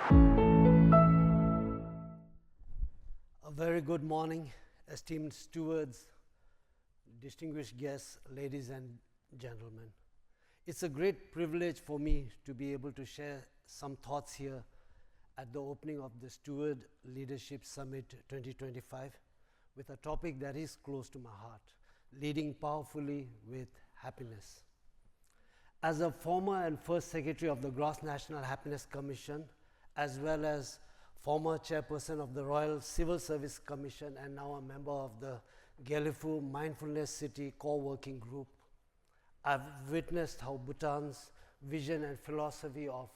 A very good morning, esteemed stewards, distinguished guests, ladies and gentlemen. It's a great privilege for me to be able to share some thoughts here at the opening of the Steward Leadership Summit 2025 with a topic that is close to my heart, leading powerfully with happiness. As a former and first secretary of the Gross National Happiness Commission, as well as former chairperson of the Royal Civil Service Commission and now a member of the Gelifu Mindfulness City Core Working Group, I've witnessed how Bhutan's vision and philosophy of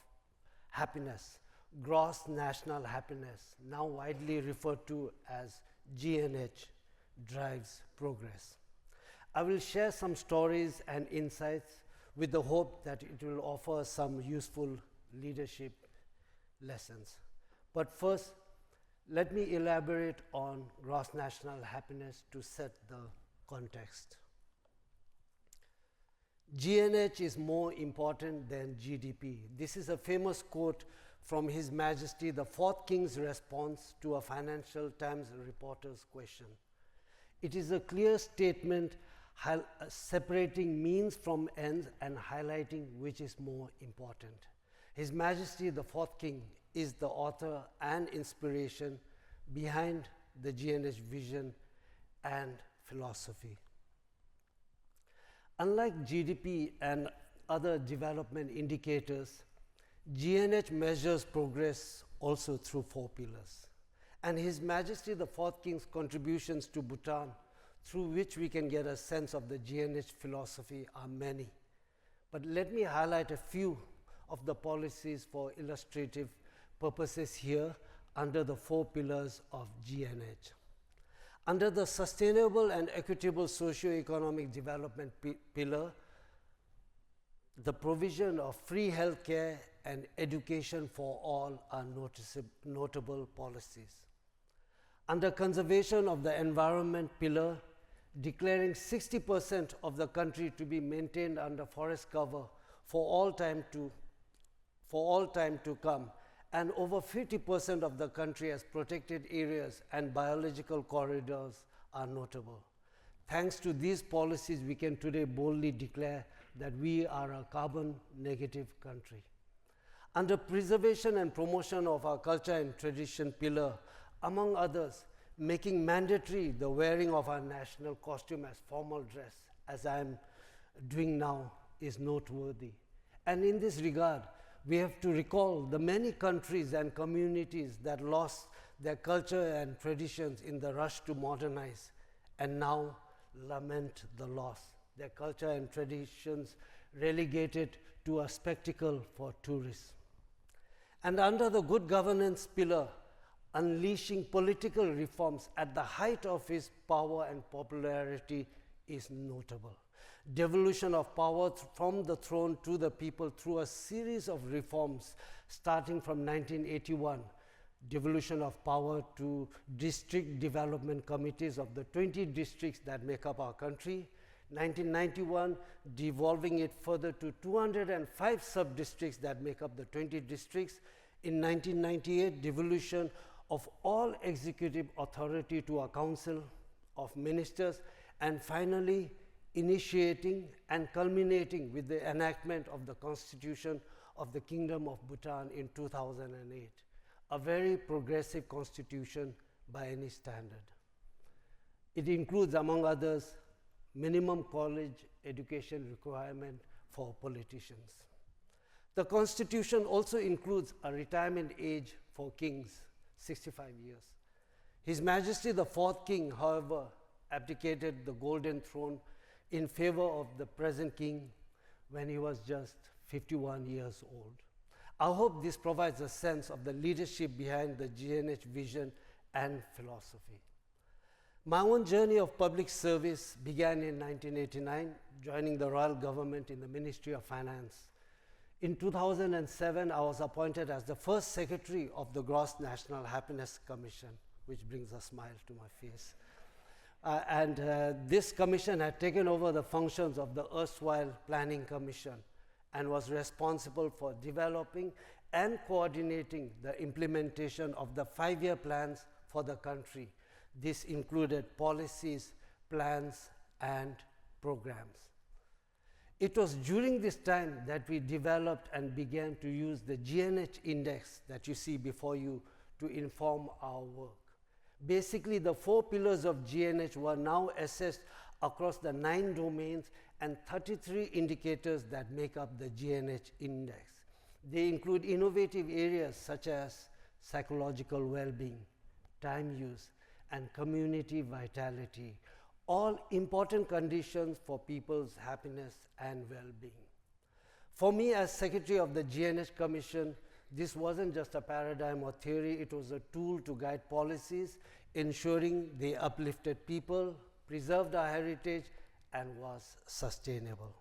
happiness, gross national happiness, now widely referred to as GNH, drives progress. I will share some stories and insights with the hope that it will offer some useful leadership lessons. But first, let me elaborate on gross national happiness to set the context. GNH is more important than GDP. This is a famous quote from His Majesty the Fourth King's response to a Financial Times reporter's question. It is a clear statement separating means from ends and highlighting which is more important. His Majesty the Fourth King is the author and inspiration behind the GNH vision and philosophy. Unlike GDP and other development indicators, GNH measures progress also through 4 pillars. And His Majesty the Fourth King's contributions to Bhutan, through which we can get a sense of the GNH philosophy, are many. But let me highlight a few of the policies for illustrative purposes here under the 4 pillars of GNH. Under the Sustainable and Equitable Socio-Economic Development pillar, the provision of free healthcare and education for all are notable policies. Under Conservation of the Environment pillar, declaring 60% of the country to be maintained under forest cover for all time to come, and over 50% of the country as protected areas and biological corridors are notable. Thanks to these policies, we can today boldly declare that we are a carbon negative country. Under Preservation and Promotion of our Culture and Tradition pillar, among others, making mandatory the wearing of our national costume as formal dress, as I am doing now, is noteworthy. And in this regard, we have to recall the many countries and communities that lost their culture and traditions in the rush to modernize and now lament the loss. Their culture and traditions relegated to a spectacle for tourists. And under the Good Governance pillar, unleashing political reforms at the height of his power and popularity is notable. Devolution of power from the throne to the people through a series of reforms starting from 1981. Devolution of power to district development committees of the 20 districts that make up our country. 1991, devolving it further to 205 sub-districts that make up the 20 districts. In 1998, devolution of all executive authority to a council of ministers, and finally, initiating and culminating with the enactment of the Constitution of the Kingdom of Bhutan in 2008, a very progressive constitution by any standard. It includes, among others, minimum college education requirement for politicians. The Constitution also includes a retirement age for kings, 65 years. His Majesty the Fourth King, however, abdicated the golden throne in favor of the present king when he was just 51 years old. I hope this provides a sense of the leadership behind the GNH vision and philosophy. My own journey of public service began in 1989, joining the royal government in the Ministry of Finance. In 2007, I was appointed as the first secretary of the Gross National Happiness Commission, which brings a smile to my face. This commission had taken over the functions of the erstwhile Planning Commission and was responsible for developing and coordinating the implementation of the 5-year plans for the country. This included policies, plans, and programs. It was during this time that we developed and began to use the GNH index that you see before you to inform our work. Basically, the 4 pillars of GNH were now assessed across the 9 domains and 33 indicators that make up the GNH index. They include innovative areas such as psychological well-being, time use, and community vitality, all important conditions for people's happiness and well-being. For me, as Secretary of the GNH Commission, this wasn't just a paradigm or theory, it was a tool to guide policies, ensuring they uplifted people, preserved our heritage, and was sustainable.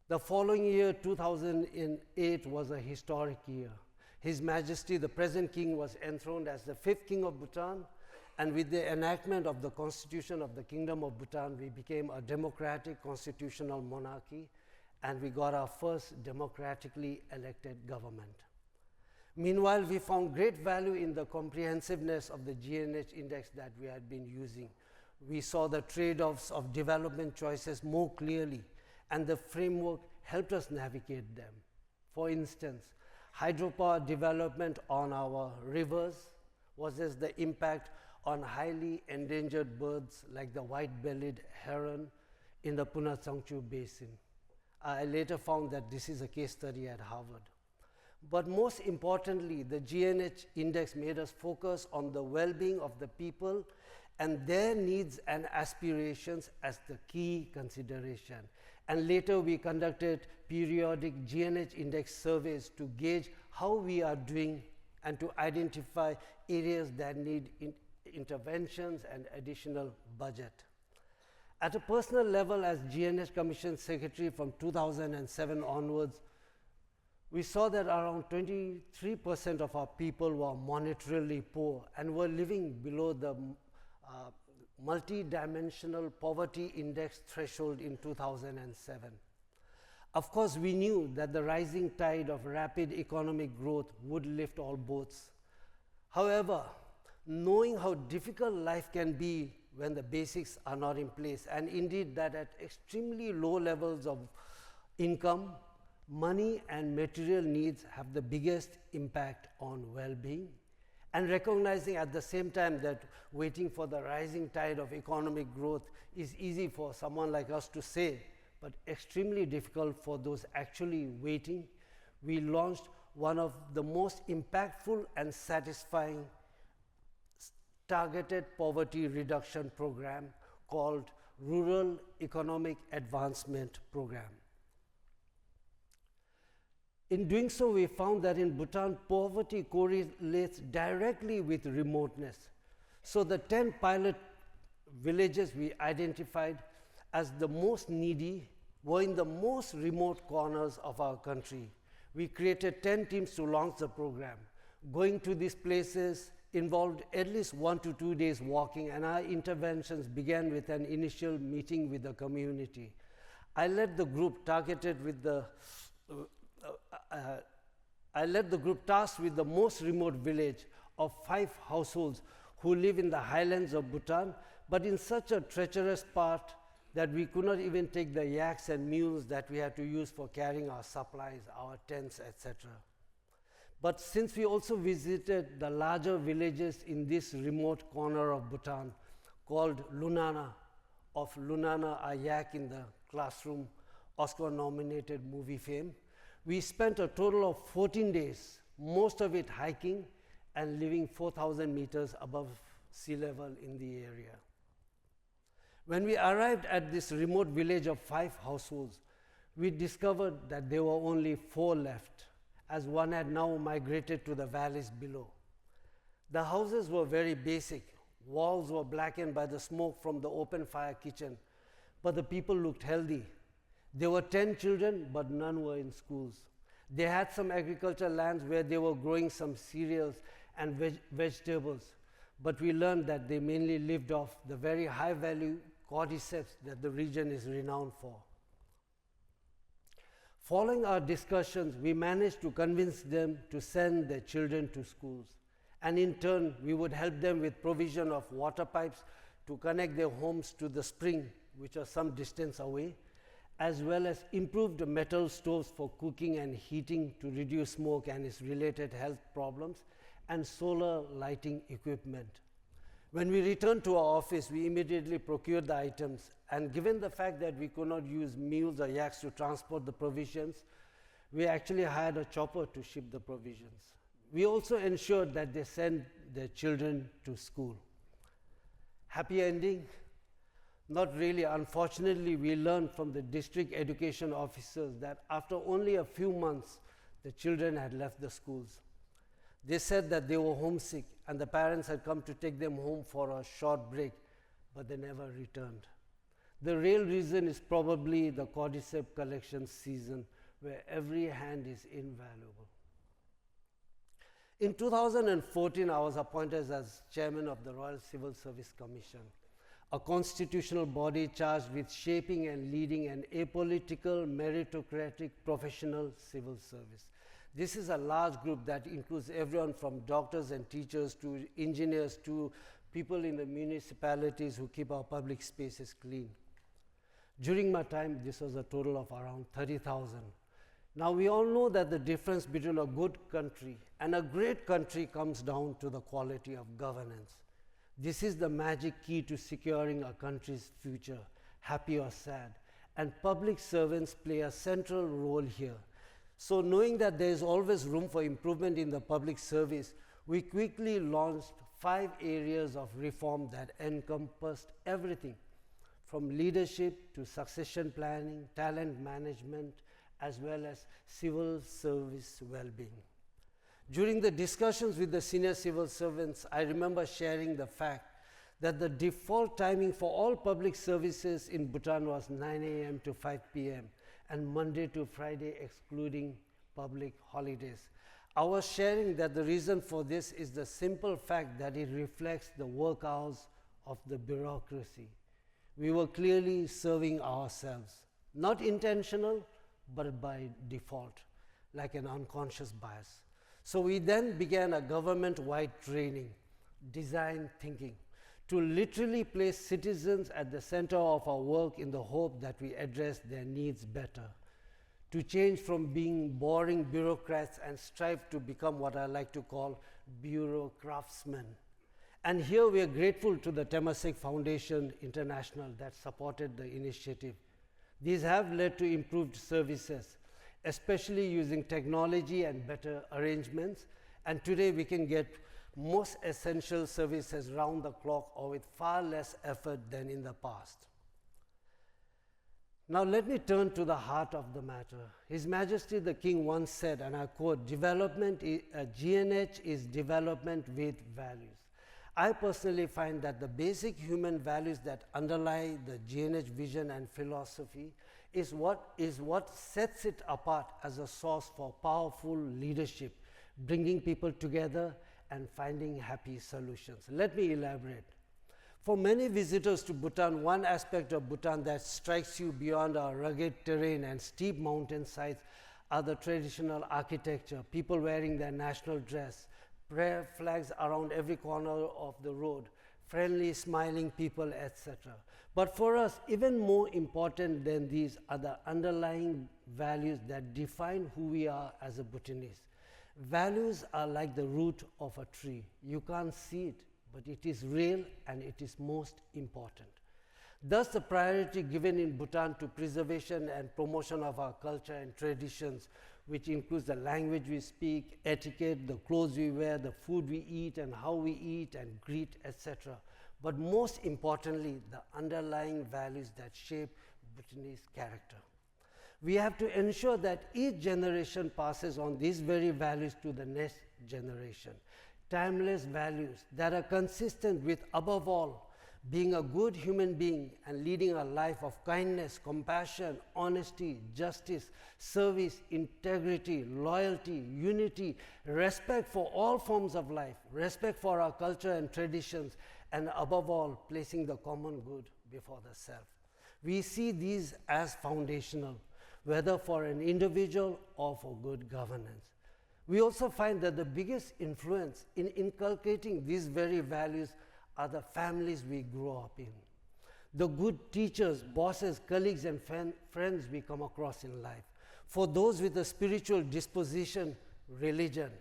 The following year, 2008, was a historic year. His Majesty, the present king, was enthroned as the 5th king of Bhutan, and with the enactment of the Constitution of the Kingdom of Bhutan, we became a democratic constitutional monarchy, and we got our first democratically elected government. Meanwhile, we found great value in the comprehensiveness of the GNH index that we had been using. We saw the trade-offs of development choices more clearly, and the framework helped us navigate them. For instance, hydropower development on our rivers versus the impact on highly endangered birds like the white-bellied heron in the Puna Tsangchu Basin. I later found that this is a case study at Harvard. But most importantly, the GNH index made us focus on the well-being of the people and their needs and aspirations as the key consideration. And later we conducted periodic GNH index surveys to gauge how we are doing and to identify areas that need interventions and additional budget. At a personal level, as GNH Commission Secretary from 2007 onwards, we saw that around 23% of our people were monetarily poor and were living below the multi-dimensional poverty index threshold in 2007. Of course, we knew that the rising tide of rapid economic growth would lift all boats. However, knowing how difficult life can be when the basics are not in place, and indeed that at extremely low levels of income, money and material needs have the biggest impact on well-being, and recognizing at the same time that waiting for the rising tide of economic growth is easy for someone like us to say, but extremely difficult for those actually waiting, we launched one of the most impactful and satisfying targeted poverty reduction program called Rural Economic Advancement Program. In doing so, we found that in Bhutan, poverty correlates directly with remoteness. So the 10 pilot villages we identified as the most needy were in the most remote corners of our country. We created 10 teams to launch the program. Going to these places involved at least 1 to 2 days walking, and our interventions began with an initial meeting with the community. I led the group tasked with the most remote village of 5 households who live in the highlands of Bhutan, but in such a treacherous part that we could not even take the yaks and mules that we had to use for carrying our supplies, our tents, etc. But since we also visited the larger villages in this remote corner of Bhutan called Lunana, of Lunana, a yak in the classroom, Oscar-nominated movie fame, we spent a total of 14 days, most of it hiking and living 4,000 meters above sea level in the area. When we arrived at this remote village of 5 households, we discovered that there were only 4 left, as one had now migrated to the valleys below. The houses were very basic. Walls were blackened by the smoke from the open fire kitchen, but the people looked healthy. There were 10 children, but none were in schools. They had some agricultural lands where they were growing some cereals and vegetables, but we learned that they mainly lived off the very high-value cordyceps that the region is renowned for. Following our discussions, we managed to convince them to send their children to schools. And in turn, we would help them with provision of water pipes to connect their homes to the spring, which are some distance away, as well as improved metal stoves for cooking and heating to reduce smoke and its related health problems, and solar lighting equipment. When we returned to our office, we immediately procured the items, and given the fact that we could not use mules or yaks to transport the provisions, we actually hired a chopper to ship the provisions. We also ensured that they sent their children to school. Happy ending? Not really. Unfortunately, we learned from the district education officers that after only a few months, the children had left the schools. They said that they were homesick and the parents had come to take them home for a short break, but they never returned. The real reason is probably the cordyceps collection season, where every hand is invaluable. In 2014, I was appointed as chairman of the Royal Civil Service Commission, a constitutional body charged with shaping and leading an apolitical, meritocratic, professional civil service. This is a large group that includes everyone from doctors and teachers to engineers to people in the municipalities who keep our public spaces clean. During my time, this was a total of around 30,000. Now, we all know that the difference between a good country and a great country comes down to the quality of governance. This is the magic key to securing a country's future, happy or sad, and public servants play a central role here. So knowing that there is always room for improvement in the public service, we quickly launched 5 areas of reform that encompassed everything, from leadership to succession planning, talent management, as well as civil service well-being. During the discussions with the senior civil servants, I remember sharing the fact that the default timing for all public services in Bhutan was 9 a.m. to 5 p.m. and Monday to Friday excluding public holidays. I was sharing that the reason for this is the simple fact that it reflects the work hours of the bureaucracy. We were clearly serving ourselves, not intentional, but by default, like an unconscious bias. So we then began a government-wide training, design thinking, to literally place citizens at the center of our work in the hope that we address their needs better, to change from being boring bureaucrats and strive to become what I like to call bureaucraftsmen. And here we are grateful to the Temasek Foundation International that supported the initiative. These have led to improved services, especially using technology and better arrangements. And today we can get most essential services round the clock or with far less effort than in the past. Now let me turn to the heart of the matter. His Majesty the King once said, and I quote, GNH is development with values. I personally find that the basic human values that underlie the GNH vision and philosophy is what sets it apart as a source for powerful leadership, bringing people together and finding happy solutions. Let me elaborate. For many visitors to Bhutan, one aspect of Bhutan that strikes you beyond our rugged terrain and steep mountainsides are the traditional architecture, people wearing their national dress, prayer flags around every corner of the road, friendly, smiling people, etc. But for us, even more important than these are the underlying values that define who we are as a Bhutanese. Values are like the root of a tree. You can't see it, but it is real and it is most important. Thus, the priority given in Bhutan to preservation and promotion of our culture and traditions, which includes the language we speak, etiquette, the clothes we wear, the food we eat, and how we eat and greet, etc. But most importantly, the underlying values that shape Bhutanese character. We have to ensure that each generation passes on these very values to the next generation. Timeless values that are consistent with, above all, being a good human being and leading a life of kindness, compassion, honesty, justice, service, integrity, loyalty, unity, respect for all forms of life, respect for our culture and traditions, and above all, placing the common good before the self. We see these as foundational. whether for an individual or for good governance. We also find that the biggest influence in inculcating these very values are the families we grow up in. The good teachers, bosses, colleagues, and friends we come across in life. For those with a spiritual disposition, religion,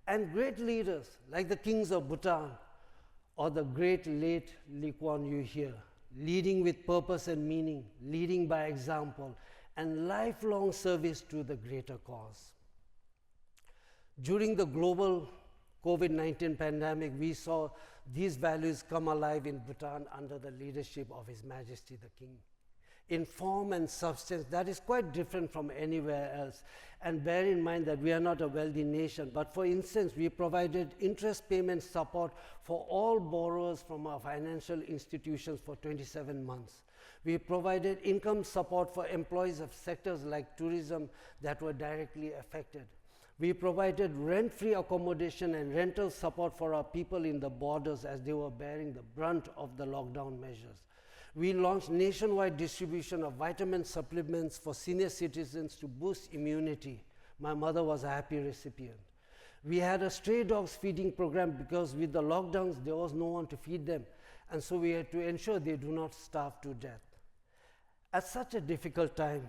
and great leaders like the kings of Bhutan or the great late Lee Kuan Yew here, leading with purpose and meaning, leading by example, and lifelong service to the greater cause. During the global COVID-19 pandemic, we saw these values come alive in Bhutan under the leadership of His Majesty the King. In form and substance, that is quite different from anywhere else. And bear in mind that we are not a wealthy nation, but for instance, we provided interest payment support for all borrowers from our financial institutions for 27 months. We provided income support for employees of sectors like tourism that were directly affected. We provided rent-free accommodation and rental support for our people in the borders as they were bearing the brunt of the lockdown measures. We launched nationwide distribution of vitamin supplements for senior citizens to boost immunity. My mother was a happy recipient. We had a stray dogs feeding program because with the lockdowns, there was no one to feed them. And so we had to ensure they do not starve to death. At such a difficult time,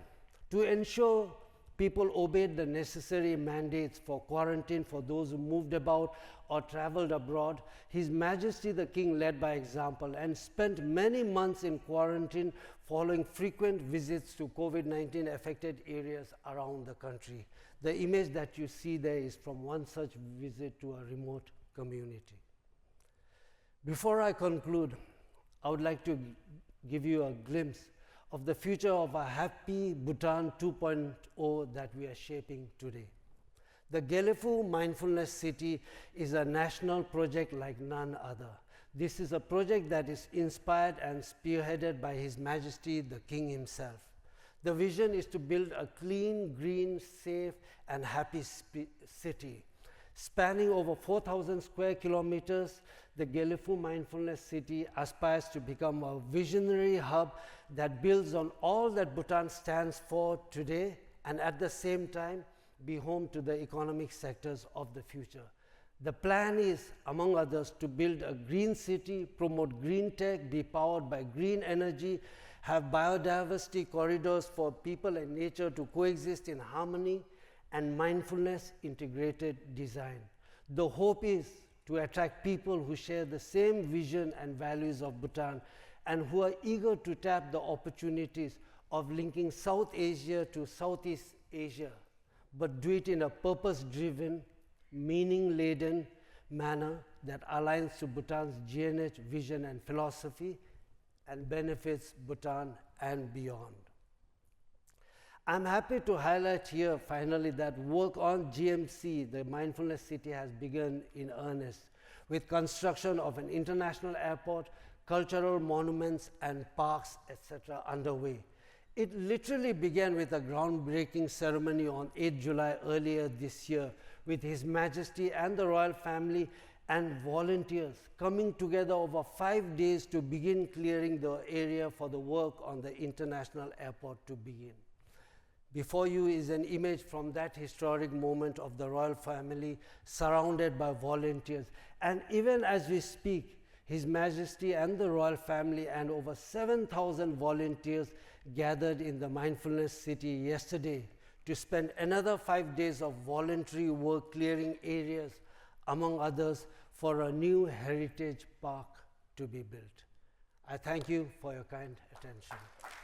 to ensure people obeyed the necessary mandates for quarantine for those who moved about or traveled abroad, His Majesty the King led by example and spent many months in quarantine following frequent visits to COVID-19 affected areas around the country. The image that you see there is from one such visit to a remote community. Before I conclude, I would like to give you a glimpse of the future of a happy Bhutan 2.0 that we are shaping today. The Gelefu Mindfulness City is a national project like none other. This is a project that is inspired and spearheaded by His Majesty the King himself. The vision is to build a clean, green, safe, and happy city. Spanning over 4,000 square kilometers, the Gelefu Mindfulness City aspires to become a visionary hub that builds on all that Bhutan stands for today and at the same time be home to the economic sectors of the future. The plan is, among others, to build a green city, promote green tech, be powered by green energy, have biodiversity corridors for people and nature to coexist in harmony, and mindfulness integrated design. The hope is to attract people who share the same vision and values of Bhutan and who are eager to tap the opportunities of linking South Asia to Southeast Asia, but do it in a purpose-driven, meaning-laden manner that aligns to Bhutan's GNH vision and philosophy and benefits Bhutan and beyond. I'm happy to highlight here finally that work on GMC, the Mindfulness City, has begun in earnest with construction of an international airport, cultural monuments and parks, etc. underway. It literally began with a groundbreaking ceremony on 8 July earlier this year with His Majesty and the royal family and volunteers coming together over 5 days to begin clearing the area for the work on the international airport to begin. Before you is an image from that historic moment of the royal family surrounded by volunteers. And even as we speak, His Majesty and the royal family and over 7,000 volunteers gathered in the Mindfulness City yesterday to spend another 5 days of voluntary work clearing areas, among others, for a new heritage park to be built. I thank you for your kind attention.